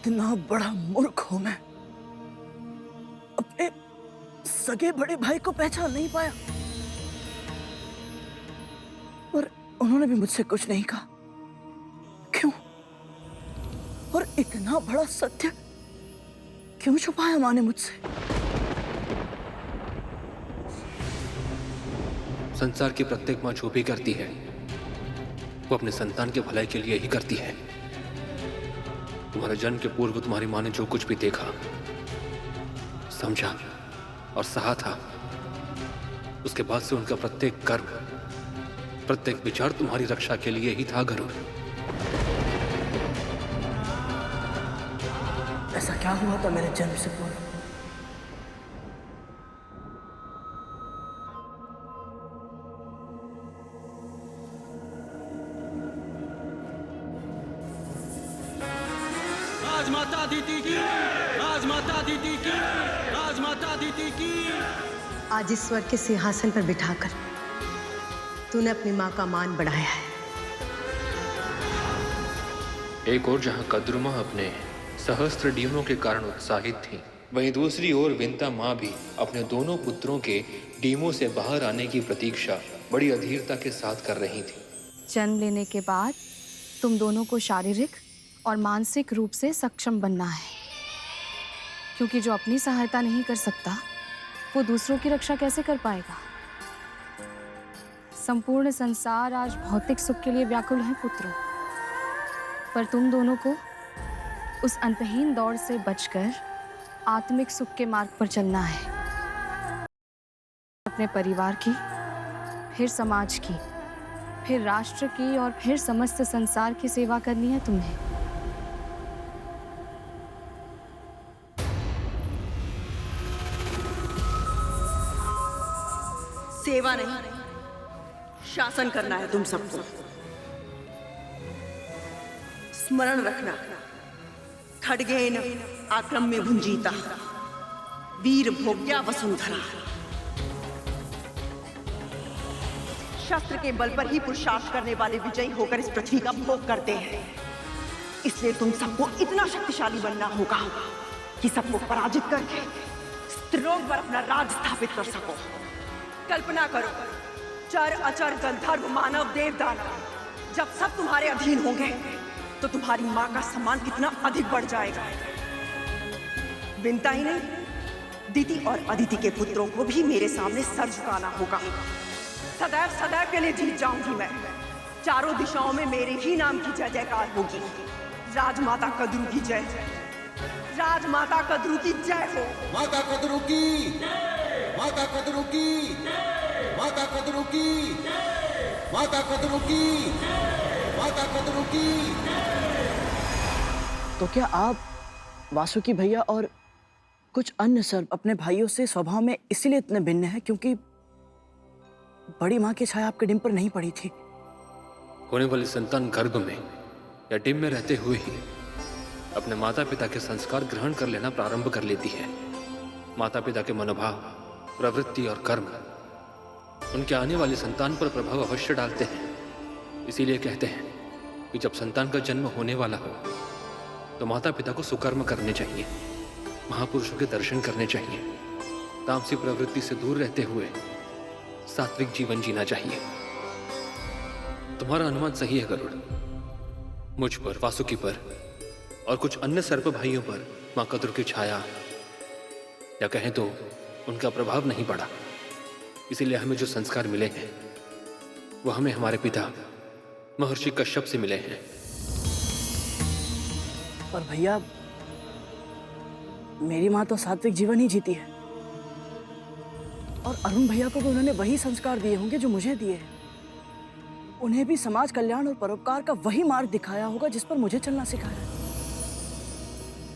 कितना बड़ा मूर्ख हूं मैं। अपने सगे बड़े भाई को पहचान नहीं पाया और उन्होंने भी मुझसे कुछ नहीं कहा। क्यों? और इतना बड़ा सत्य क्यों छुपाया माँ ने मुझसे? संसार की प्रत्येक माँ जो भी करती है वो अपने संतान के भलाई के लिए ही करती है। तुम्हारे जन्म के पूर्व तुम्हारी माँ ने जो कुछ भी देखा, समझा और सहा था, उसके बाद से उनका प्रत्येक कर्म, प्रत्येक विचार तुम्हारी रक्षा के लिए ही था गरुड़। ऐसा क्या हुआ था मेरे जन्म से पूर्व? राजमाता दीदी की, राजमाता दीदी की, राजमाता दीदी की। आज इस स्वर्ग के सिंहासन पर बिठाकर तूने अपनी माँ का मान बढ़ाया है। एक और जहां कद्रुमा अपने सहस्त्र डीमों के कारण उत्साहित थी, वहीं दूसरी ओर विंता माँ भी अपने दोनों पुत्रों के डीमों से बाहर आने की प्रतीक्षा बड़ी अधीरता के साथ कर रही थी। जन्म लेने के बाद तुम दोनों को शारीरिक और मानसिक रूप से सक्षम बनना है, क्योंकि जो अपनी सहायता नहीं कर सकता वो दूसरों की रक्षा कैसे कर पाएगा। संपूर्ण संसार आज भौतिक सुख के लिए व्याकुल है पुत्रों, पर तुम दोनों को उस अंतहीन दौड़ से बचकर आत्मिक सुख के मार्ग पर चलना है। अपने परिवार की, फिर समाज की, फिर राष्ट्र की और फिर समस्त संसार की सेवा करनी है तुम्हें। सेवा नहीं, शासन करना है तुम सबको। स्मरण रखना, खड्गेन आक्रम्य भुंजीता, वीर भोग्या वसुंधरा। शस्त्र के बल पर ही पुरुषार्थ करने वाले विजयी होकर इस पृथ्वी का भोग करते हैं। इसलिए तुम सबको इतना शक्तिशाली बनना होगा कि सबको पराजित करके स्त्रों पर अपना राज स्थापित कर सको। कल्पना करो, चर अचर गंधर्व मानव देव दानव जब सब तुम्हारे अधीन होंगे तो तुम्हारी माँ का सम्मान कितना अधिक बढ़ जाएगा। विंता ही नहीं, दीति और अदिति के पुत्रों को भी मेरे सामने सर झुकाना होगा। सदैव सदैव के लिए जीत जाऊंगी मैं। चारों दिशाओं में मेरे ही नाम की जय जयकार होगी। राजमाता कद्रू की जय, राजमाता कद्रू की जय हो। माता कद्रू की, माता कद्रू की, माता कद्रू की, माता कद्रू की, माता कद्रू की। तो क्या आप वासुकी भैया और कुछ अन्य सर्प अपने भाइयों से स्वभाव में इसीलिए इतने भिन्न हैं क्योंकि बड़ी माँ की छाया आपके डिम पर नहीं पड़ी थी? होने वाली संतान गर्भ में या डिम में रहते हुए ही अपने माता पिता के संस्कार ग्रहण कर लेना प्रारंभ कर लेती है। माता पिता के मनोभाव, प्रवृत्ति और कर्म उनके आने वाली संतान पर प्रभाव अवश्य डालते हैं। इसीलिए कहते हैं कि जब संतान का जन्म होने वाला हो तो माता पिता को सुकर्म करने चाहिए, महापुरुषों के दर्शन करने चाहिए, तामसी प्रवृत्ति से दूर रहते हुए सात्विक जीवन जीना चाहिए। तुम्हारा अनुमान सही है गरुड़। मुझ पर, वासुकी पर और कुछ अन्य सर्प भाइयों पर मां कद्रू की छाया या कहें तो उनका प्रभाव नहीं पड़ा। इसीलिए हमें जो संस्कार मिले हैं वो हमें हमारे पिता महर्षि कश्यप से मिले हैं। पर भैया, मेरी माँ तो सात्विक जीवन ही जीती है और अरुण भैया को भी उन्होंने वही संस्कार दिए होंगे जो मुझे दिए हैं। उन्हें भी समाज कल्याण और परोपकार का वही मार्ग दिखाया होगा जिस पर मुझे चलना सिखाया है।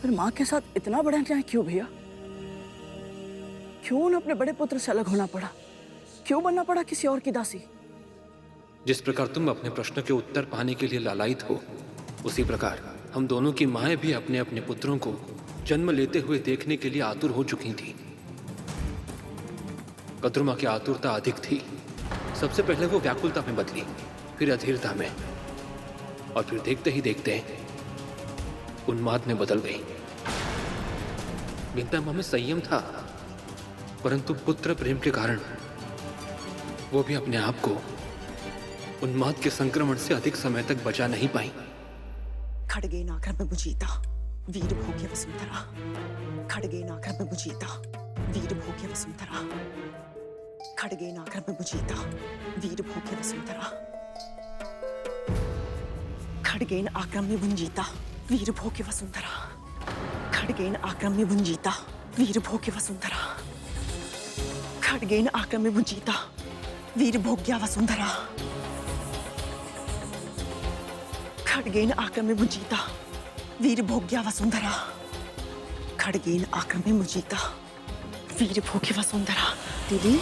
फिर माँ के साथ इतना बड़ा अन्याय क्यों भैया? क्यों उन्हें अपने बड़े पुत्र से अलग होना पड़ा? क्यों बनना पड़ा किसी और की दासी? जिस प्रकार तुम अपने प्रश्न के उत्तर पाने के लिए लालायित हो, उसी प्रकार हम दोनों की माएं भी अपने अपने पुत्रों को जन्म लेते हुए देखने के लिए आतुर हो चुकी थी। कद्रुमा की आतुरता अधिक थी। सबसे पहले वो व्याकुलता में बदली, फिर अधीरता में, और फिर देखते ही देखते उन्माद में बदल गई। विंता मां में संयम था, परंतु पुत्र प्रेम के कारण वो भी अपने आप को उन्माद के संक्रमण से अधिक समय तक बचा नहीं पाई। खड्गेन आक्रम्य भुजिता वीर भोग्य वसुंधरा। खड्गेन आक्रम्य भुजिता वीर भोग्य वसुंधरा। खड्गेन आक्रम्य भुजिता वीर भोग्य वसुंधरा। खड्गेन आक्रम्य भुंजिता वीर भोग्य वसुंधरा। खड्गेन आक्रम्य भुंजिता वीर भोग्य वसुंधरा। खड्गेन आक्रम्य भुंजिता वीर भोग्या वसुंधरा। खड्गेन आक्रम्य भुंजिता वीर भोग्या वसुंधरा। खड्गेन आक्रम्य भुंजिता वीर भोग्य वसुंधरा। दीदी,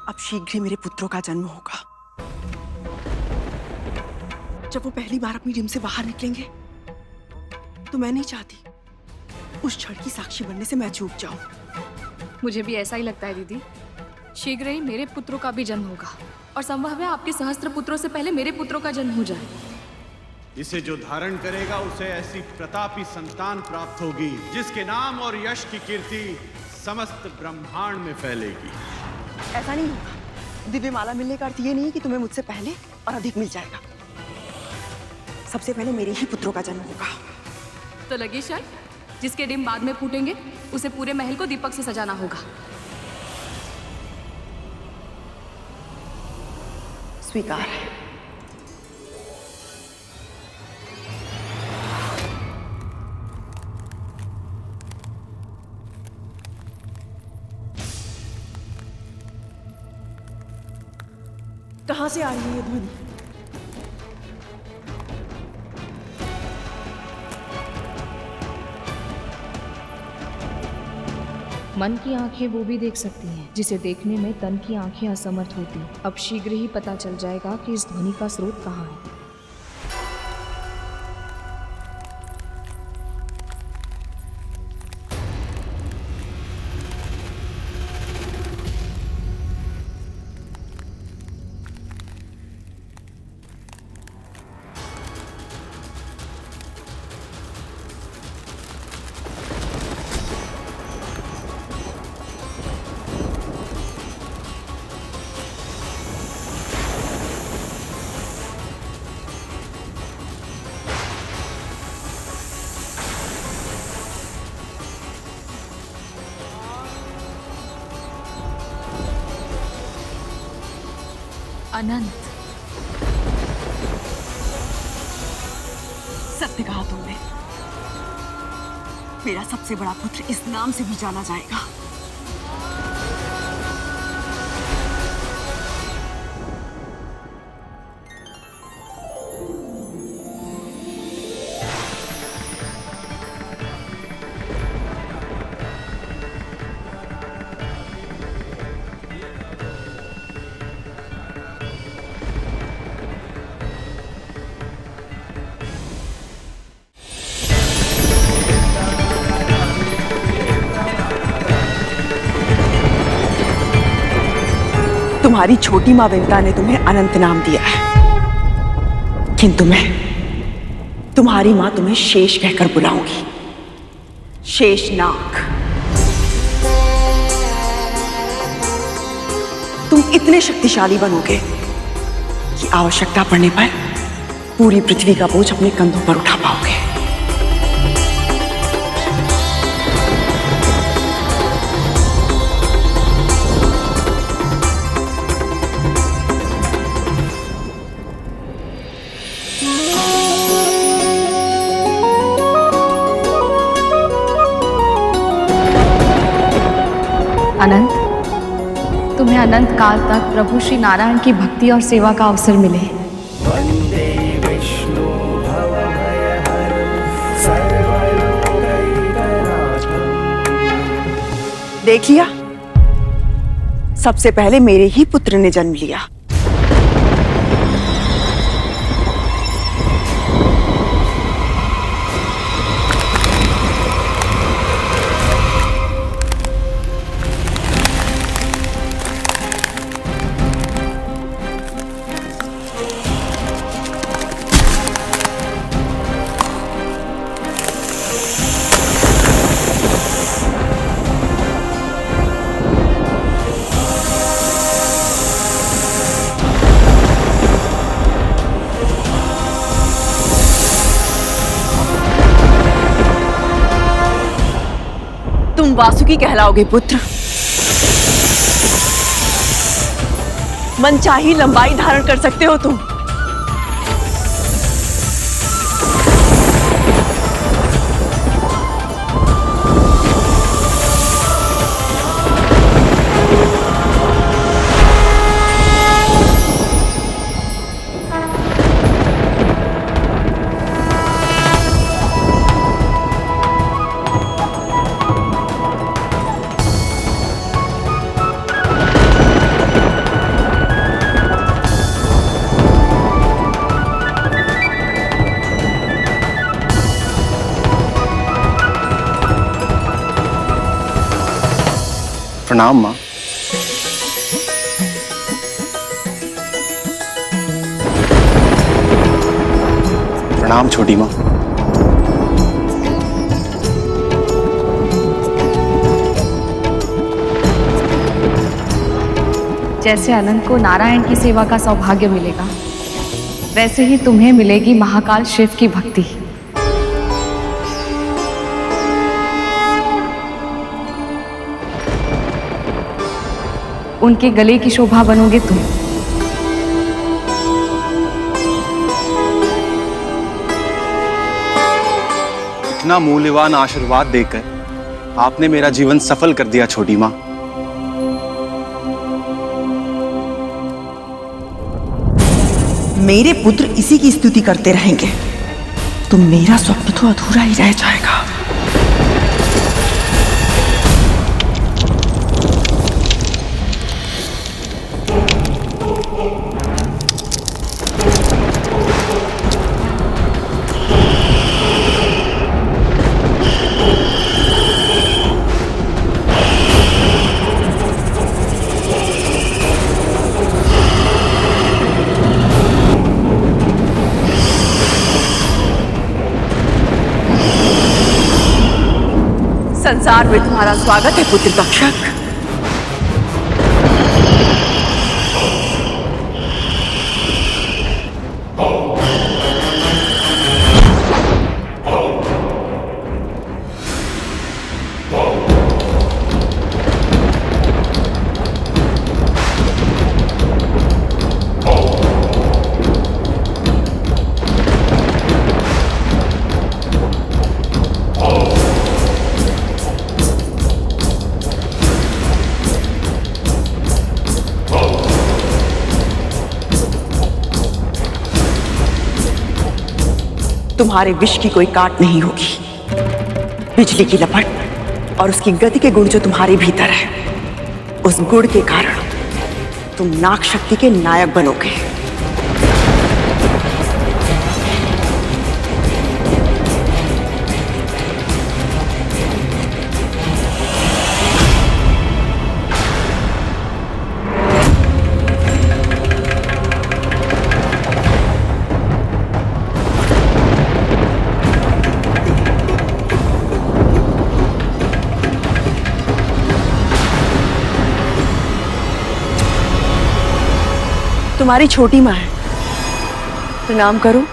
अब शीघ्र ही मेरे पुत्रों का जन्म होगा। जब वो पहली बार अपनी रिम से बाहर निकलेंगे तो मैं नहीं चाहती उस क्षण की साक्षी बनने से मैं चूक जाऊं। मुझे भी ऐसा ही लगता है दीदी। शीघ्र ही मेरे पुत्रों का भी जन्म होगा और संभव है आपके सहस्त्र पुत्रों से पहले मेरे पुत्रों का जन्म हो जाए। इसे जो धारण करेगा उसे ऐसी प्रतापी संतान प्राप्त होगी जिसके नाम और यश की कीर्ति समस्त ब्रह्मांड में फैलेगी। ऐसा नहीं होगा। दिव्य माला मिलने का अर्थ ये नहीं कि तुम्हें मुझसे पहले और अधिक मिल जाएगा। सबसे पहले मेरे ही पुत्रों का जन्म होगा। तो लगी शर्त, जिसके डिम बाद में फूटेंगे उसे पूरे महल को दीपक से सजाना होगा। स्वीकार है। कहां से आ रही है ये ध्वनि? मन की आंखें वो भी देख सकती हैं जिसे देखने में तन की आंखें असमर्थ होती। अब शीघ्र ही पता चल जाएगा कि इस ध्वनि का स्रोत कहाँ है। अनंत, सत्य कहा तुमने। मेरा सबसे बड़ा पुत्र इस नाम से भी जाना जाएगा। तुम्हारी छोटी मां विंता ने तुम्हें अनंत नाम दिया है, किंतु मैं, तुम्हारी मां तुम्हें शेष कहकर बुलाऊंगी। शेषनाग। तुम इतने शक्तिशाली बनोगे कि आवश्यकता पड़ने पर पूरी पृथ्वी का बोझ अपने कंधों पर उठा पाओगे। अनंत, तुम्हें अनंत काल तक प्रभु श्री नारायण की भक्ति और सेवा का अवसर मिले। देख लिया, सबसे पहले मेरे ही पुत्र ने जन्म लिया। वासुकी कहलाओगे पुत्र। मनचाही लंबाई धारण कर सकते हो तुम। प्रणाम माँ। प्रणाम छोटी माँ। जैसे अनंत को नारायण की सेवा का सौभाग्य मिलेगा, वैसे ही तुम्हें मिलेगी महाकाल शिव की भक्ति। उनके गले की शोभा बनोगे तुम। इतना मूल्यवान आशीर्वाद देकर आपने मेरा जीवन सफल कर दिया छोटी माँ। मेरे पुत्र इसी की स्तुति करते रहेंगे तो मेरा स्वप्न तो अधूरा ही रह जाएगा। संसार में तुम्हारा स्वागत है पुत्र तक्षक। तुम्हारे विष की कोई काट नहीं होगी। बिजली की लपट और उसकी गति के गुण जो तुम्हारे भीतर है, उस गुण के कारण तुम नाग शक्ति के नायक बनोगे। तुम्हारी छोटी माँ है, प्रणाम करो।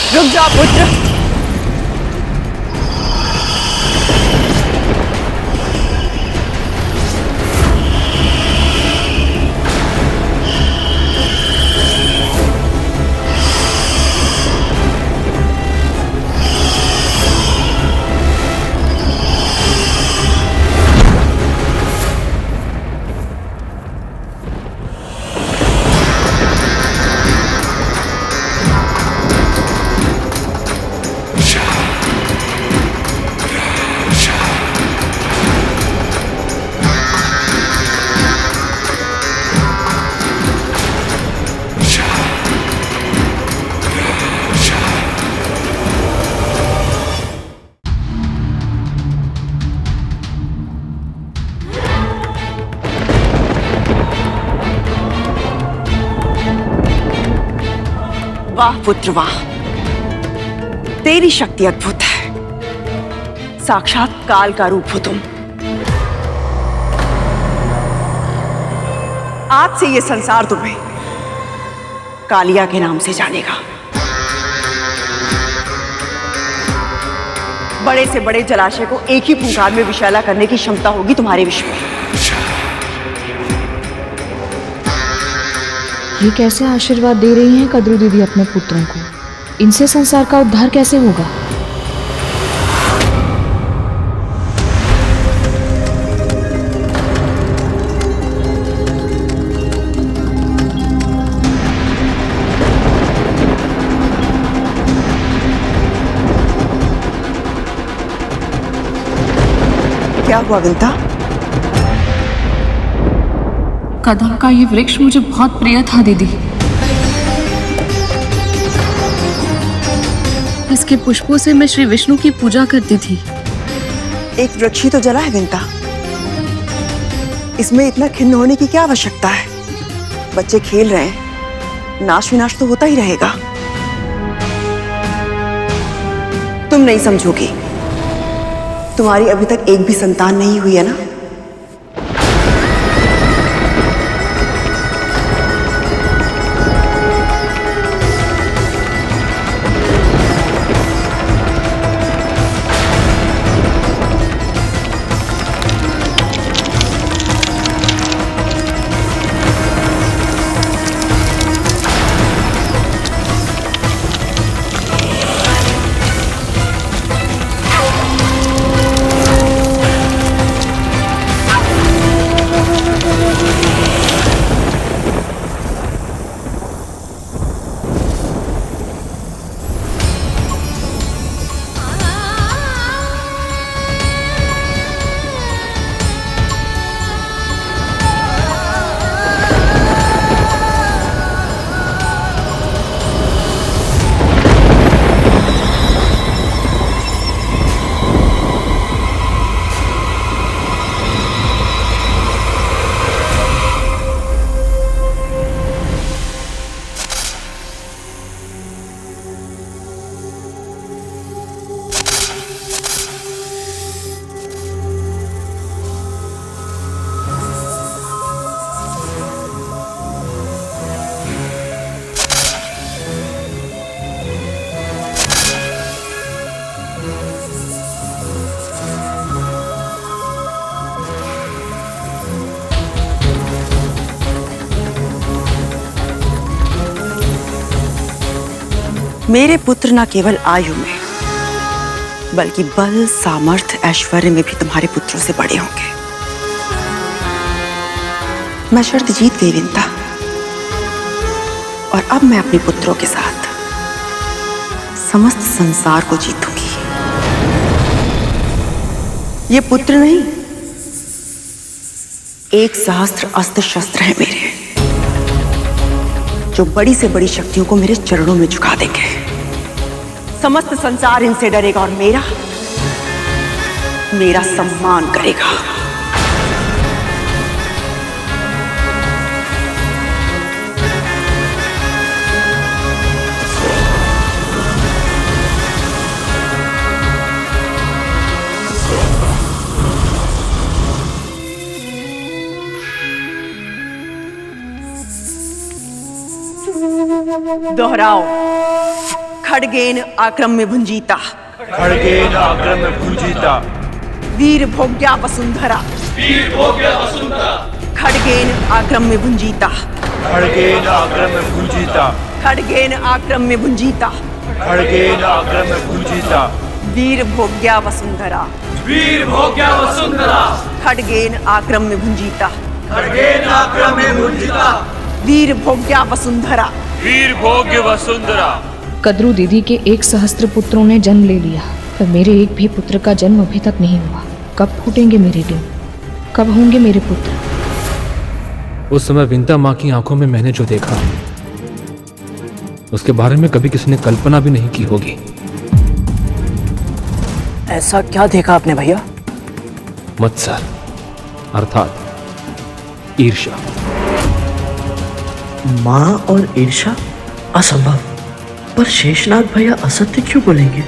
रुक जाओ पुत्र। वाह पुत्र वाह, तेरी शक्ति अद्भुत है। साक्षात काल का रूप हो तुम। आज से ये संसार तुम्हें कालिया के नाम से जानेगा। बड़े से बड़े जलाशय को एक ही फुंकार में विषैला करने की क्षमता होगी तुम्हारे विश्व में। ये कैसे आशीर्वाद दे रही हैं कद्रू दीदी अपने पुत्रों को? इनसे संसार का उद्धार कैसे होगा? क्या हुआ विंता? कदम का ये वृक्ष मुझे बहुत प्रिय था दीदी। इसके पुष्पों से मैं श्री विष्णु की पूजा करती थी। एक वृक्ष ही तो जला है विंता, इसमें इतना खिन्न होने की क्या आवश्यकता है? बच्चे खेल रहे हैं, नाश विनाश तो होता ही रहेगा। तुम नहीं समझोगी, तुम्हारी अभी तक एक भी संतान नहीं हुई है ना? मेरे पुत्र न केवल आयु में बल्कि बल, सामर्थ्य, ऐश्वर्य में भी तुम्हारे पुत्रों से बड़े होंगे। मैं शर्त जीत गई विंता, और अब मैं अपने पुत्रों के साथ समस्त संसार को जीतूंगी। ये पुत्र नहीं, 1 सहस्त्र अस्त्र शस्त्र हैं मेरे, जो बड़ी से बड़ी शक्तियों को मेरे चरणों में झुका देंगे। समस्त संसार इनसे डरेगा और मेरा सम्मान करेगा। दोहराओ। खड्गेन आक्रम में भुंजीता, खड्गेन आक्रम में भुंजीता, वीर भोग्या वसुंधरा, वीर भोग्या वसुंधरा, खड्गेन आक्रम में भुंजीता, खड्गेन आक्रम में भुंजीता, खड्गेन आक्रम में भुंजीता, खड्गेन आक्रम में भुंजीता, वीर भोग्या वसुंधरा, वीर भोग्या वसुंधरा, खड्गेन आक्रम में भुंजीता, खड्गेन आक्रम में भुंजीता, वीर भोग्या वसुंधरा, वीर भोग्य वसुंधरा। कद्रू दीदी के 1 सहस्त्र पुत्रों ने जन्म ले लिया, पर मेरे एक भी पुत्र का जन्म अभी तक नहीं हुआ। कब फूटेंगे मेरे डिम? कब होंगे मेरे पुत्र? उस समय विंता माँ की आंखों में मैंने जो देखा, उसके बारे में कभी किसी ने कल्पना भी नहीं की होगी। ऐसा क्या देखा आपने भैया? मत्सर अर्थात ईर्ष्या। माँ और ईर्ष्या? असंभव। पर शेषनाग भैया असत्य क्यों बोलेंगे?